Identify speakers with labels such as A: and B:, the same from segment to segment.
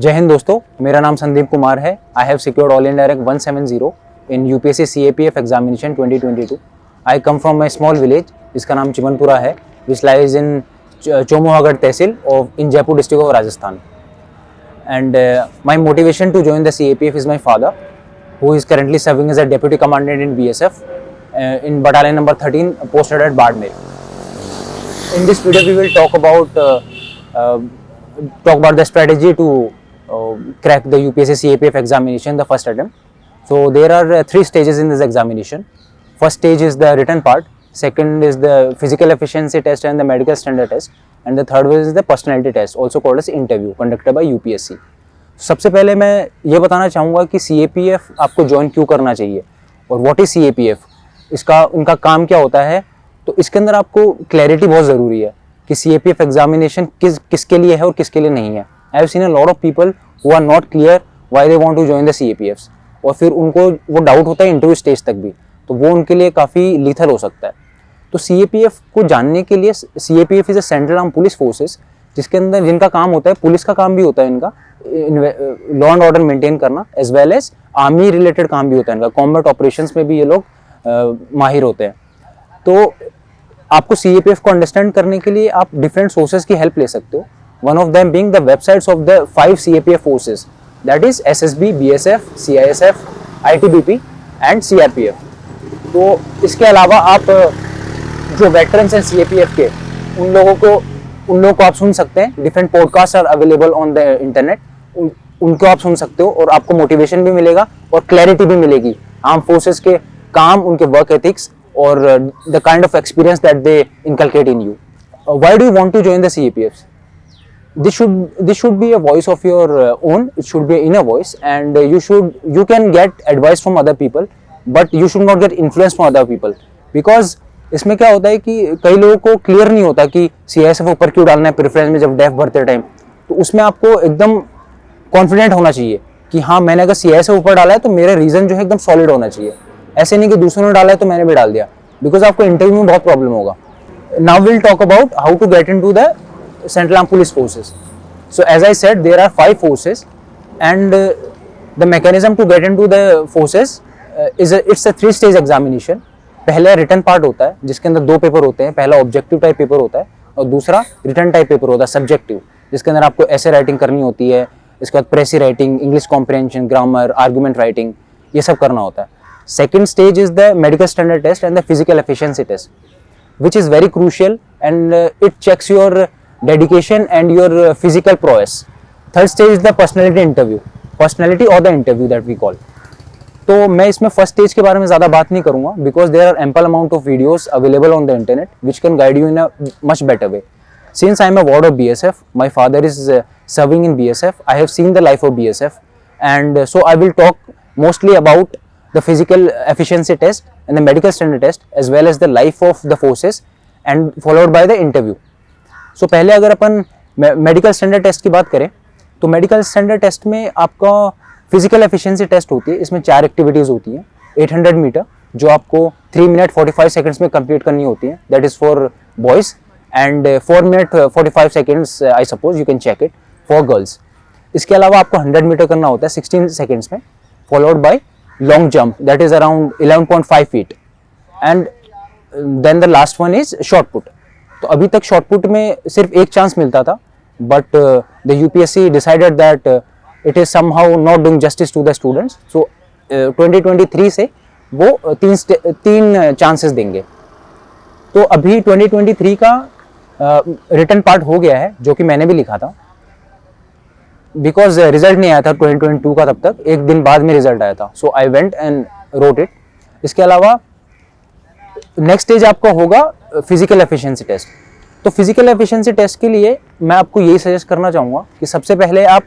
A: जय हिंद दोस्तों, मेरा नाम संदीप कुमार है। I have secured all India rank 170 in UPSC CAPF examination 2022। I come from my small village जिसका नाम चिमनपुरा है, which lies in Chomuhagarh tehsil of in Jaipur district of Rajasthan. And my motivation to join the CAPF is my father, who is currently serving as a deputy commandant in BSF in battalion number 13, posted at Badmer. In this video, we will talk about the strategy to crack the UPSC CAPF examination, the first attempt. So there are three stages in this examination. First stage is the written part. Second is the physical efficiency test and the medical standard test. And the third is the personality test, also called as interview, conducted by UPSC. सबसे पहले मैं ये बताना चाहूँगा कि CAPF आपको join क्यों करना चाहिए और व्हाट इज CAPF, इनका काम क्या होता है। तो इसके अंदर आपको क्लैरिटी बहुत ज़रूरी है कि CAPF एग्जामिनेशन किसके लिए है और किसके लिए नहीं है। I have seen a lot of people who are not clear why they want to join the CAPFs, और फिर उनको वो डाउट होता है इंटरव्यू स्टेज तक भी, तो वो उनके लिए काफ़ी लीथल हो सकता है। तो CAPF को जानने के लिए, CAPF is a central arm police forces, जिसके अंदर जिनका काम होता है, पुलिस का काम भी होता है इनका लॉ एंड ऑर्डर मेंटेन करना, as well as army related काम भी होता है इनका। कॉम्बैट ऑपरेशंस में भी ये लोग माहिर होते हैं। तो आपको CAPF को अंडरस्टैंड करने के लिए आप डिफरेंट सोर्सेज की हेल्प ले सकते हो। One of them being the websites of the 5 CAPF forces, that is SSB, BSF, CISF, ITBP and CRPF। तो इसके अलावा आप जो वेटरन्स हैं CAPF के, उन लोगों को आप सुन सकते हैं। Different podcast are available on the internet, उनको आप सुन सकते हो और आपको मोटिवेशन भी मिलेगा और क्लैरिटी भी मिलेगी आर्म फोर्सेस के काम, उनके वर्क एथिक्स और the kind of experience that they inculcate in you. Why do you want to join the CAPFs? This should be a voice of your own. It should be an inner voice, and you can get advice from other people, but you should not get influence from other people, because इसमें क्या होता है कि कई लोगों को clear नहीं होता कि CISF ऊपर क्यों डालना है प्रेफरेंस में जब डेफ भरते टाइम। तो उसमें आपको एकदम कॉन्फिडेंट होना चाहिए कि हाँ, मैंने अगर CISF ऊपर डाला है तो मेरा रीजन जो है एकदम सॉलिड होना चाहिए। ऐसे नहीं कि दूसरों ने डाला है तो मैंने भी डाल दिया, बिकॉज आपको इंटरव्यू में बहुत प्रॉब्लम होगा। Now will talk about how to get into the Central Armed Police Forces. So as I said, there are 5 forces, and the mechanism to get into the forces it's a 3-stage examination. पहले return part होता है जिसके अंदर 2 paper होते हैं। पहला objective type paper होता है और दूसरा रिटर्न टाइप पेपर होता है सब्जेक्टिव, जिसके अंदर आपको ऐसे राइटिंग करनी होती है। इसके बाद precis writing, English comprehension, grammar, argument writing, ये सब करना होता है। Second stage is the medical standard test and the physical efficiency test, which is very crucial and it checks your dedication and your physical prowess. Third stage is the personality or the interview that we call. तो मैं इसमें first stage के बारे में ज़्यादा बात नहीं करूँगा, because there are ample amount of videos available on the internet which can guide you in a much better way. Since I am a ward of BSF, my father is serving in BSF. I have seen the life of BSF, and so I will talk mostly about the physical efficiency test and the medical standard test, as well as the life of the forces, and followed by the interview. सो पहले अगर अपन medical standard test की बात करें तो medical standard test में आपका physical efficiency test होती है। इसमें 4 एक्टिविटीज़ होती हैं। 800 मीटर जो आपको 3 मिनट 45 सेकंड्स में कंप्लीट करनी होती है, that is for boys, and 4 minute 45 seconds I suppose you can check it for girls. इसके अलावा आपको 100 मीटर करना होता है 16 सेकेंड्स में, followed by long jump that is around 11.5 feet, and then the last one is shot put. तो अभी तक शॉर्ट पुट में सिर्फ एक चांस मिलता था, but the UPSC decided that it is somehow not doing justice to the students. So 2023 से वो 3 चांसेस देंगे। तो अभी 2023 का रिटर्न पार्ट हो गया है, जो कि मैंने भी लिखा था, बिकॉज रिजल्ट नहीं आया था 2022 का, तब तक 1 दिन बाद में रिजल्ट आया था। So I went and wrote it. इसके अलावा नेक्स्ट स्टेज आपका होगा फिजिकल एफिशिएंसी टेस्ट। तो फिजिकल एफिशिएंसी टेस्ट के लिए मैं आपको यही सजेस्ट करना चाहूँगा कि सबसे पहले आप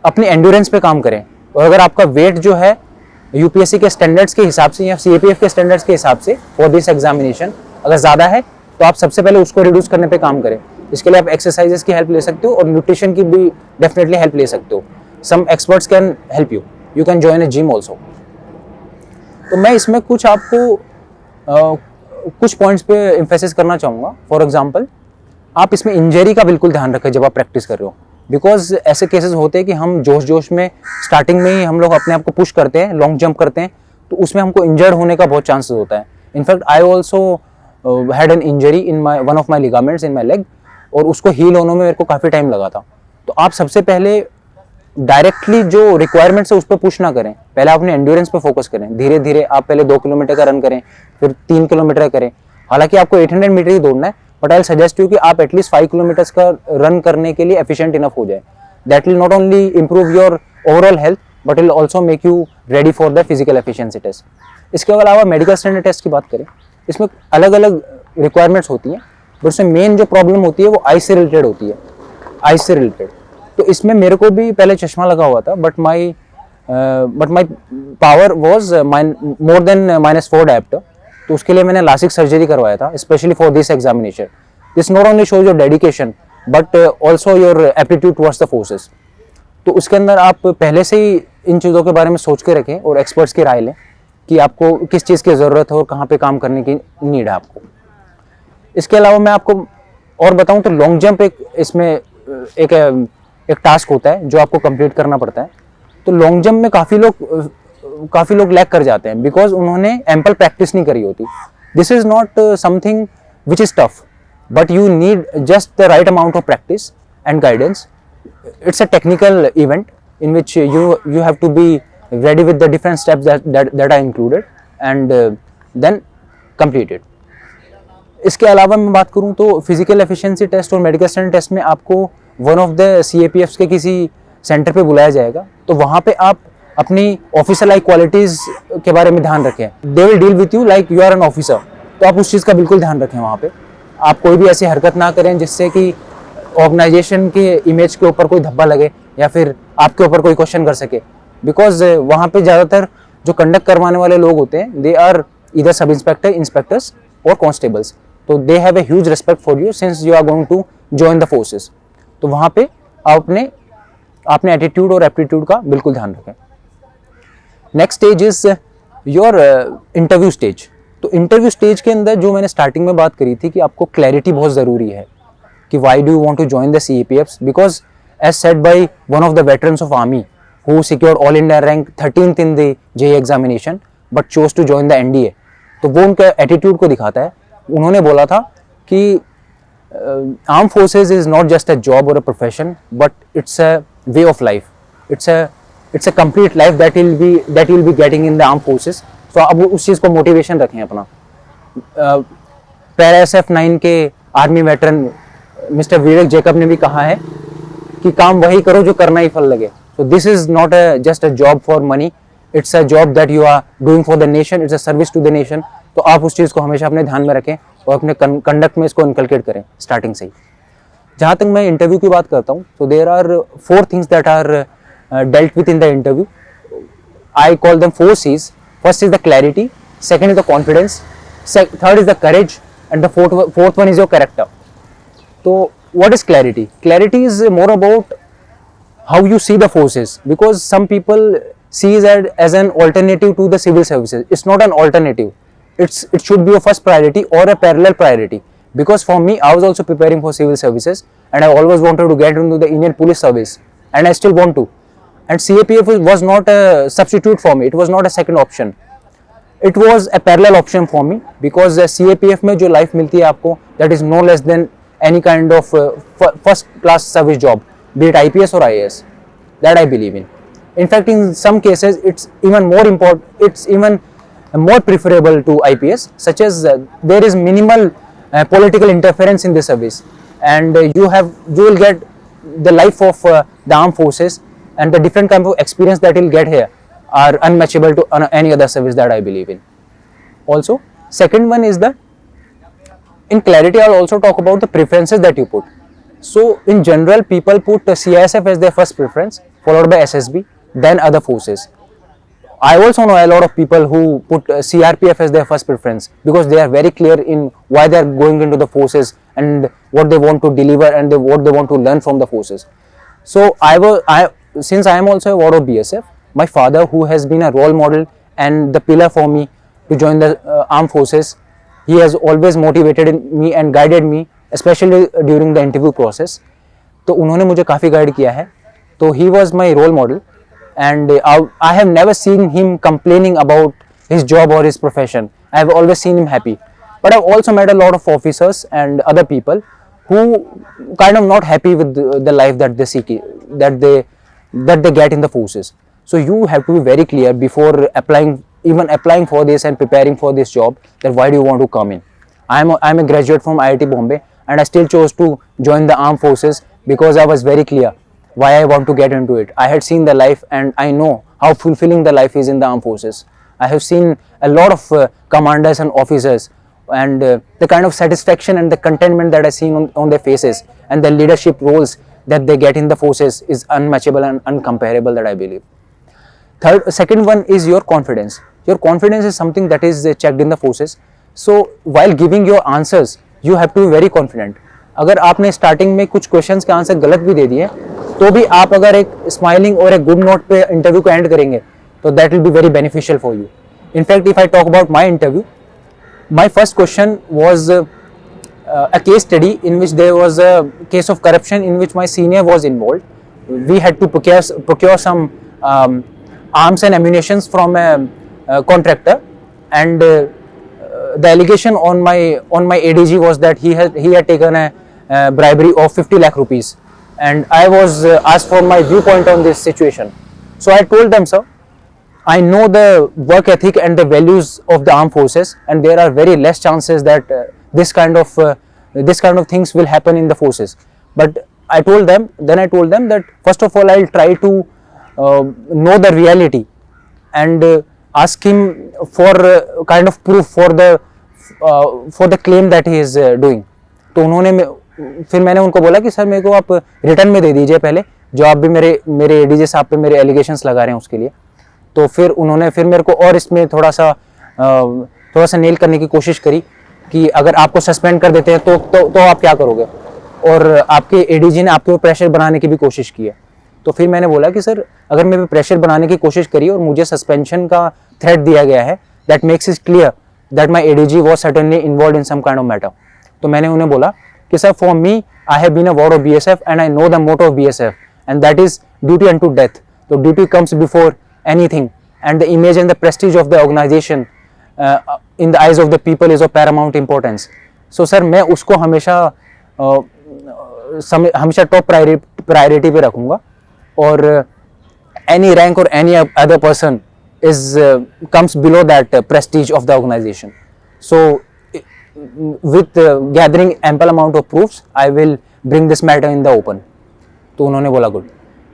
A: अपने एंड्योरेंस पे काम करें, और अगर आपका वेट जो है UPSC के स्टैंडर्ड्स के हिसाब से या CAPF के स्टैंडर्ड्स के हिसाब से फॉर दिस एग्जामिनेशन अगर ज़्यादा है तो आप सबसे पहले उसको रिड्यूस करने पे काम करें। इसके लिए आप एक्सरसाइजेस की हेल्प ले सकते हो और न्यूट्रिशन की भी डेफिनेटली हेल्प ले सकते हो। Some experts can help you can join a gym also. तो मैं इसमें कुछ आपको कुछ पॉइंट्स पे एम्फेसिस करना चाहूँगा। फॉर एग्जांपल, आप इसमें इंजरी का बिल्कुल ध्यान रखें जब आप प्रैक्टिस कर रहे हो। बिकॉज ऐसे केसेस होते हैं कि हम जोश में स्टार्टिंग में ही हम लोग अपने आप को पुश करते हैं, लॉन्ग जंप करते हैं, तो उसमें हमको इंजर्ड होने का बहुत चांसेस होता है. In fact I also had an injury in my one of my ligaments in my leg, और उसको हील होने में मेरे को काफ़ी टाइम लगा था. तो आप सबसे पहले डायरेक्टली जो रिक्वायरमेंट्स है उस पर पुश ना करें, पहले अपने एंड्योरेंस पे फोकस करें. धीरे धीरे आप पहले 2 किलोमीटर का रन करें, फिर 3 किलोमीटर का करें. हालांकि आपको 800 मीटर ही दौड़ना है, बट आई सजेस्ट यू कि आप एटलीस्ट 5 किलोमीटर्स का रन करने के लिए एफिशिएंट इनफ हो जाए. That will not only improve your overall health but will also make you ready for the physical efficiency test. इसके अलावा मेडिकल स्टैंडर्ड टेस्ट की बात करें, इसमें अलग अलग रिक्वायरमेंट्स होती हैं, बट उसमें मेन जो प्रॉब्लम होती है वो आइस से रिलेटेड होती है, आइस से रिलेटेड. तो इसमें मेरे को भी पहले चश्मा लगा हुआ था, but my power was more than -4 dioptre. तो उसके लिए मैंने लासिक सर्जरी करवाया था, specially for this examination. This not only shows your dedication but also your aptitude towards the forces. तो उसके अंदर आप पहले से ही इन चीज़ों के बारे में सोच के रखें और एक्सपर्ट्स की राय लें कि आपको किस चीज़ की ज़रूरत है और कहाँ पे काम करने की नीड है आपको. इसके अलावा मैं आपको और बताऊं तो लॉन्ग जंप एक इसमें एक टास्क होता है जो आपको कंप्लीट करना पड़ता है. तो लॉन्ग जंप में काफ़ी लोग लैग कर जाते हैं बिकॉज उन्होंने एम्पल प्रैक्टिस नहीं करी होती. This is not something which is tough, but you need just the right amount of practice and guidance. It's a technical event in which you have to be ready with the different steps that are included and then complete it. इसके अलावा मैं बात करूं तो physical efficiency test और medical standard test में आपको one of the CAPFs के किसी सेंटर पे बुलाया जाएगा. तो वहाँ पे आप अपनी ऑफिसर लाइक क्वालिटीज़ के बारे में ध्यान रखें. They will deal with you like you are an officer. तो आप उस चीज़ का बिल्कुल ध्यान रखें. वहाँ पे आप कोई भी ऐसी हरकत ना करें जिससे कि ऑर्गेनाइजेशन के इमेज के ऊपर कोई धब्बा लगे या फिर आपके ऊपर कोई क्वेश्चन कर सके. बिकॉज वहाँ पे ज़्यादातर जो कंडक्ट करवाने वाले लोग होते हैं they are either sub inspector, inspectors और कॉन्स्टेबल्स. तो they have a huge respect for you since you are going to join the forces. तो वहाँ पे आप अपने एटीट्यूड और एप्टीट्यूड का बिल्कुल ध्यान रखें. Next stage is your interview stage. तो इंटरव्यू स्टेज के अंदर जो मैंने स्टार्टिंग में बात करी थी कि आपको क्लैरिटी बहुत ज़रूरी है कि why do you want to join the CAPFs, because as said by one of the veterans of army who secured all India rank 13th in the JEE examination but chose to join the NDA. तो वो उनका attitude को दिखाता है. उन्होंने बोला था कि armed forces is not just a job or a profession but it's a way of life. It's a complete life that you'll be getting in the armed forces. तो अब उस चीज़ को मोटिवेशन रखें अपना. पैरा SF9 के army veteran mister विवेक Jacob ने भी कहा है कि काम वही करो जो करना ही फल लगे. So this is not just a job for money, it's a job that you are doing for the nation, it's a service to the nation. तो आप उस चीज़ को हमेशा अपने ध्यान में रखें और अपने कंडक्ट में इसको इनकलकेट करें स्टार्टिंग से ही. जहाँ तक मैं इंटरव्यू की बात करता हूँ तो there are 4 things that are dealt with in the interview. I call them 4 C's. First is the clarity, second is the confidence, third is the courage and the fourth one is your character. So what is clarity? Clarity is more about how you see the forces, because some people see it as an alternative to the civil services. It's not an alternative. It should be a first priority or a parallel priority. Because for me, I was also preparing for civil services and I always wanted to get into the Indian police service and I still want to. And CAPF was not a substitute for me. It was not a second option. It was a parallel option for me because CAPF में जो life मिलती है आपको, that is no less than any kind of first class service job, be it IPS or IAS. That I believe in. In fact, in some cases it's even more important, it's even more preferable to IPS, such as there is minimal political interference in the service and you will get the life of the armed forces, and the different kind of experience that you'll get here are unmatchable to any other service that I believe in. Also, second one is the in clarity. I'll also talk about the preferences that you put. So in general, people put CISF as their first preference, followed by SSB, then other forces. I also know a lot of people who put CRPF as their first preference because they are very clear in why they are going into the forces and what they want to deliver and what they want to learn from the forces. So since I am also a ward of BSF, my father, who has been a role model and the pillar for me to join the armed forces, he has always motivated me and guided me, especially during the interview process. तो उन्होंने मुझे काफ़ी guide किया है. तो he was my role model and I have never seen him complaining about his job or his profession. I have always seen him happy. But I've also met a lot of officers and other people who kind of not happy with the life that they seek, that they get in the forces. So you have to be very clear before applying for this and preparing for this job, that why do you want to come in. I'm a graduate from IIT Bombay, and I still chose to join the armed forces because I was very clear why I want to get into it. I had seen the life and I know how fulfilling the life is in the armed forces. I have seen a lot of commanders and officers, and the kind of satisfaction and the contentment that I seen on their faces, and the leadership roles that they get in the forces is unmatchable and uncomparable, that I believe. Second one is your confidence. Your confidence is something that is checked in the forces. So while giving your answers, you have to be very confident. अगर आपने starting में कुछ questions के answer गलत भी दे दिए तो भी आप अगर एक स्माइलिंग और एक गुड नोट पे इंटरव्यू को एंड करेंगे तो that will be very beneficial for you. In fact if I talk about my interview, my first question was a case study in which there was a case of corruption in which my senior was involved. We had to procure some arms and ammunitions from a contractor, and the allegation on my ADG was that he had taken a bribery of 50 lakh rupees, and I was asked for my viewpoint on this situation. So I told them, sir, I know the work ethic and the values of the armed forces, and there are very less chances that this kind of things will happen in the forces. But I told them that first of all I'll try to know the reality and ask him for kind of proof for the claim that he is doing. तो फिर मैंने उनको बोला कि sir मेरे को आप return में दे दीजिए पहले, जो आप भी मेरे एडीजे साहब पे मेरे एलिगेशंस लगा रहे हैं उसके लिए. तो फिर उन्होंने फिर मेरे को और इसमें थोड़ा सा नेल करने की कोशिश करी कि अगर आपको सस्पेंड कर देते हैं तो आप क्या करोगे, और आपके एडीजी ने आपके ऊपर प्रेशर बनाने की भी कोशिश की है. तो फिर मैंने बोला कि सर अगर मेरे पे प्रेशर बनाने की कोशिश करी और मुझे सस्पेंशन का थ्रेट दिया गया है, that makes it clear that my ADG was certainly involve in some kind of matter. तो मैंने उन्हें बोला कि sir for me I have been a war of BSF and I know the motto of BSF and that is duty unto death. तो duty comes before anything, and the image and the prestige of the organisation in the eyes of the people is of Paramount importance. So sir मैं उसको हमेशा top priority पे रखूंगा, और any rank or any other person is comes below that prestige of the organization. So with gathering ample amount of proofs, I will bring this matter in the open. तो उन्होंने बोला good.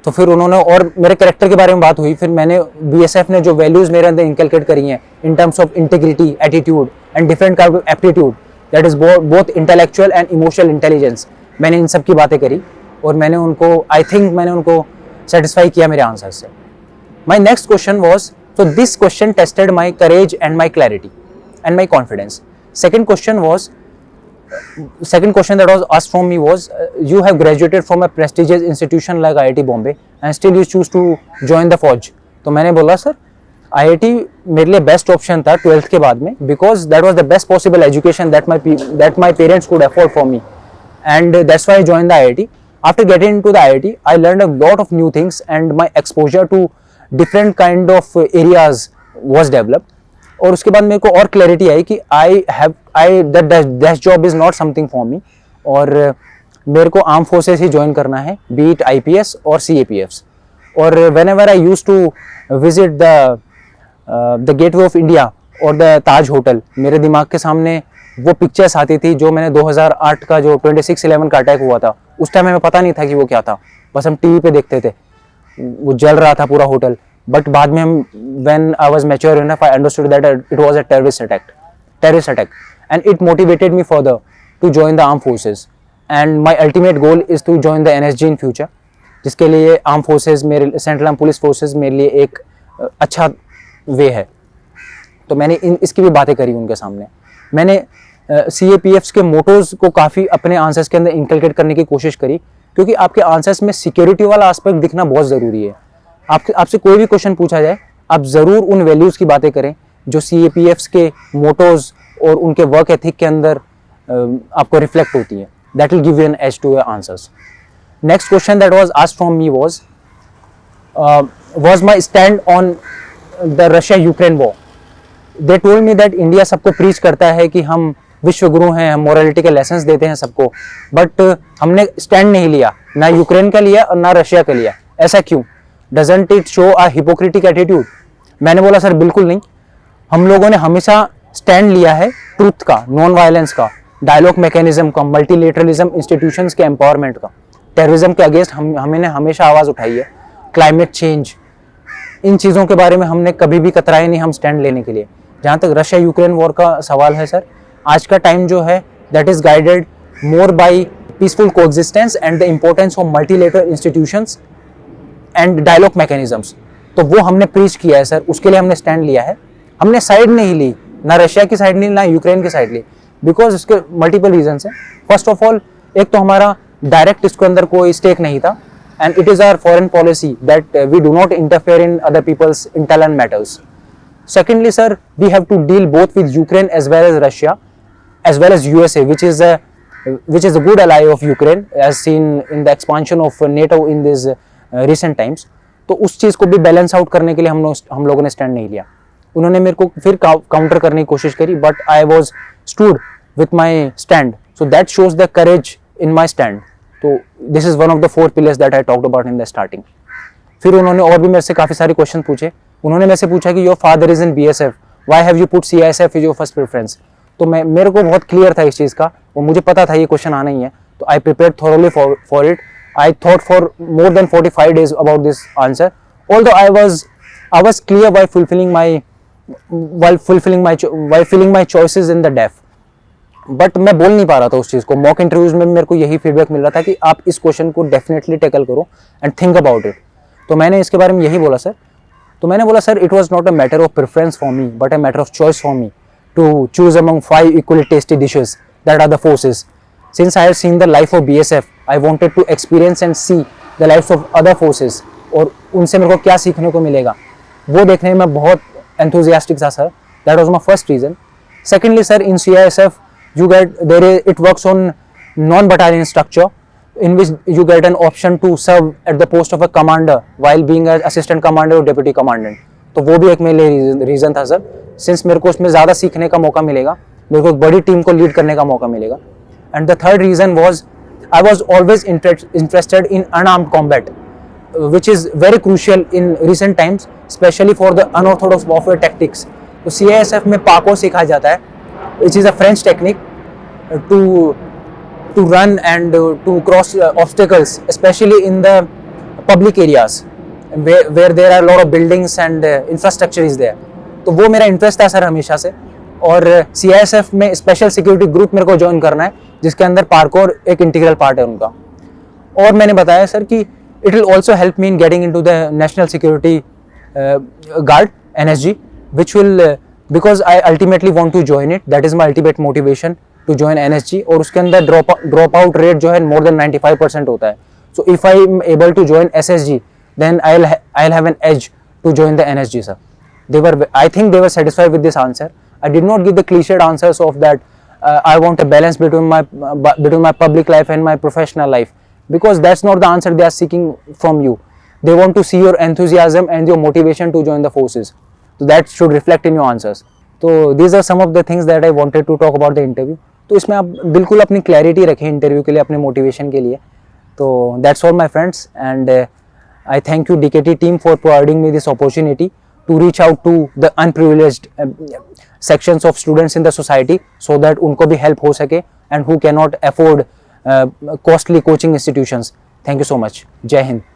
A: तो फिर उन्होंने और मेरे कैरेक्टर के बारे में बात हुई. फिर मैंने BSF ने जो वैल्यूज मेरे अंदर इंकलकेट करी हैं in terms of integrity, attitude and different kind of aptitude, that is both intellectual and emotional intelligence, मैंने इन सब की बातें करी और मैंने उनको satisfy किया मेरे आंसर से. My next question was, so this question tested my courage and my clarity and my confidence. Second question that was asked from me was, you have graduated from a prestigious institution like IIT Bombay and still you choose to join the Fauj. तो मैंने बोला sir IIT मेरे लिए best option था 12th के बाद में, because that was the best possible education that my parents could afford for me, and that's why I joined the IIT. After getting into the IIT, I learned a lot of new things and my exposure to different kind of areas was developed. और उसके बाद मेरे को और clarity आई कि that job is not something for me, और मेरे को armed forces ही join करना है, be it IPS और CAPFs. और whenever I used to visit the Gateway of India और the Taj Hotel, मेरे दिमाग के सामने वो पिक्चर्स आती थी जो मैंने 2008 का जो 26/11 का अटैक हुआ था, उस टाइम हमें पता नहीं था कि वो क्या था, बस हम टीवी पे देखते थे, वो जल रहा था पूरा होटल. बट बाद में हम when I was mature enough I understood that it was a terrorist attack and it motivated me further to join the arm forces, and my ultimate goal is to join the NSG in future, जिसके लिए arm forces मेरे central arm police forces मेरे लिए एक अच्छा वे है. तो मैंने इसकी भी बातें करी उनके सामने. मैंने CAPFs के मोटोज को काफ़ी अपने आंसर्स के अंदर इंकलकेट करने की कोशिश करी, क्योंकि आपके आंसर्स में सिक्योरिटी वाला एस्पेक्ट दिखना बहुत ज़रूरी है. आपसे कोई भी क्वेश्चन पूछा जाए, आप ज़रूर उन वैल्यूज़ की बातें करें जो CAPFs के मोटोज और उनके वर्क एथिक के अंदर आपको रिफ्लेक्ट होती है. That will give you an edge to your answers. next question that was asked from me was my stand on the Russia-Ukraine war. They told me that India सबको preach करता है कि हम विश्व गुरु हैं, हम मोरालिटी के लेसन्स देते हैं सबको, बट हमने स्टैंड नहीं लिया, ना यूक्रेन का लिया और ना रशिया का लिया. ऐसा क्यों? Doesn't it show a hypocritic attitude? मैंने बोला सर बिल्कुल नहीं. हम लोगों ने हमेशा स्टैंड लिया है ट्रूथ का, नॉन वायलेंस का, डायलॉग मैकेनिज्म का, मल्टीलेटरलिज्म, इंस्टीट्यूशंस के एम्पावरमेंट का, टेररिज्म के अगेंस्ट हमने हमेशा आवाज़ उठाई है. क्लाइमेट चेंज, इन चीज़ों के बारे में हमने कभी भी कतराए नहीं हम स्टैंड लेने के लिए. जहाँ तक रशिया यूक्रेन वॉर का सवाल है सर, आज का टाइम जो है that is guided more by peaceful coexistence and the importance of multilateral institutions and dialogue mechanisms. तो वो हमने प्रीच किया है सर, उसके लिए हमने स्टैंड लिया है. हमने साइड नहीं ली, ना रशिया की साइड ली ना यूक्रेन की साइड ली, बिकॉज इसके मल्टीपल रीजंस हैं. फर्स्ट ऑफ ऑल, एक तो हमारा डायरेक्ट इसके अंदर कोई स्टेक नहीं था, and it is our foreign policy that we do not interfere in other people's internal matters. Secondly, sir, we have to deal both with Ukraine as well as Russia, as well as USA, which is a good ally of Ukraine, as seen in the expansion of NATO in these recent times. तो उस चीज़ को भी balance out करने के लिए हम लोगों ने स्टैंड नहीं लिया. उन्होंने मेरे को फिर काउंटर करने की कोशिश करी, but I was stood with my stand. So that shows the courage in my stand. तो this is one of the 4 pillars that I talked about in the starting. फिर उन्होंने और भी मेरे से काफ़ी सारे क्वेश्चन पूछे. उन्होंने मेरे से पूछा कि your father is in BSF, why have you put CISF is your first preference. तो मेरे को बहुत क्लियर था इस चीज़ का, वो मुझे पता था ये क्वेश्चन आना ही है. तो I prepare thoroughly for it. I thought for more than 45 days about this answer. Although I was clear while filling my choices in the DEF, but मैं बोल नहीं पा रहा था उस चीज़ को. मॉक इंटरव्यूज में मेरे को यही फीडबैक मिल रहा था कि आप इस क्वेश्चन को डेफिनेटली टैकल करो एंड थिंक अबाउट इट. तो मैंने इसके बारे में यही बोला सर. तो मैंने बोला sir, it was not a matter of preference for me but a matter of choice for me to choose among 5 equally tasty dishes that are the forces. Since I have seen the life of BSF, I wanted to experience and see the life of other forces, और उनसे मेरे को क्या सीखने को मिलेगा वो देखने में बहुत एंथुजियास्टिक था sir. That was my first reason. Secondly sir, in CISF it works on non-battalion structure, in which you get an option to serve at the post of a commander while being an assistant commander or deputy commandant. तो वो भी एक मेरे लिए reason था sir. Since मेरे को उसमें ज़्यादा सीखने का मौका मिलेगा, मेरे को एक बड़ी टीम को लीड करने का मौका मिलेगा. And the third reason was I was always interested in unarmoured combat, which is very crucial in recent times, especially for the unorthodox warfare tactics. तो CISF में PACO सिखाया जाता है, which is a French technique to run and to cross obstacles, especially in the public areas where there are a lot of buildings and infrastructure is there. तो वो मेरा interest था sir हमेशा से. और CISF में स्पेशल सिक्योरिटी ग्रुप मेरे को ज्वाइन करना है, जिसके अंदर पार्कोर एक इंटीग्रल पार्ट है उनका. और मैंने बताया सर कि it will also help me in getting into the National Security Guard, NSG, which will because I ultimately want to join it. That is my ultimate motivation to join NSG. और उसके अंदर drop out rate जो है more than 95% होता है. So if I am able to join SSG, then I'll have an edge to join the NSG, sir. I think they were satisfied with this answer. I did not give the cliched answers of that I want a balance between my public life and my professional life, because that's not the answer they are seeking from you. They want to see your enthusiasm and your motivation to join the forces. So that should reflect in your answers. So these are some of the things that I wanted to talk about the interview. तो इसमें आप बिल्कुल अपनी clarity रखें interview के लिए, अपने motivation के लिए. तो that's all my friends, and I thank you DKT team for providing me this opportunity to reach out to the unprivileged sections of students in the society so that उनको भी help हो सके and who cannot afford costly coaching institutions. Thank you so much. Jai Hind.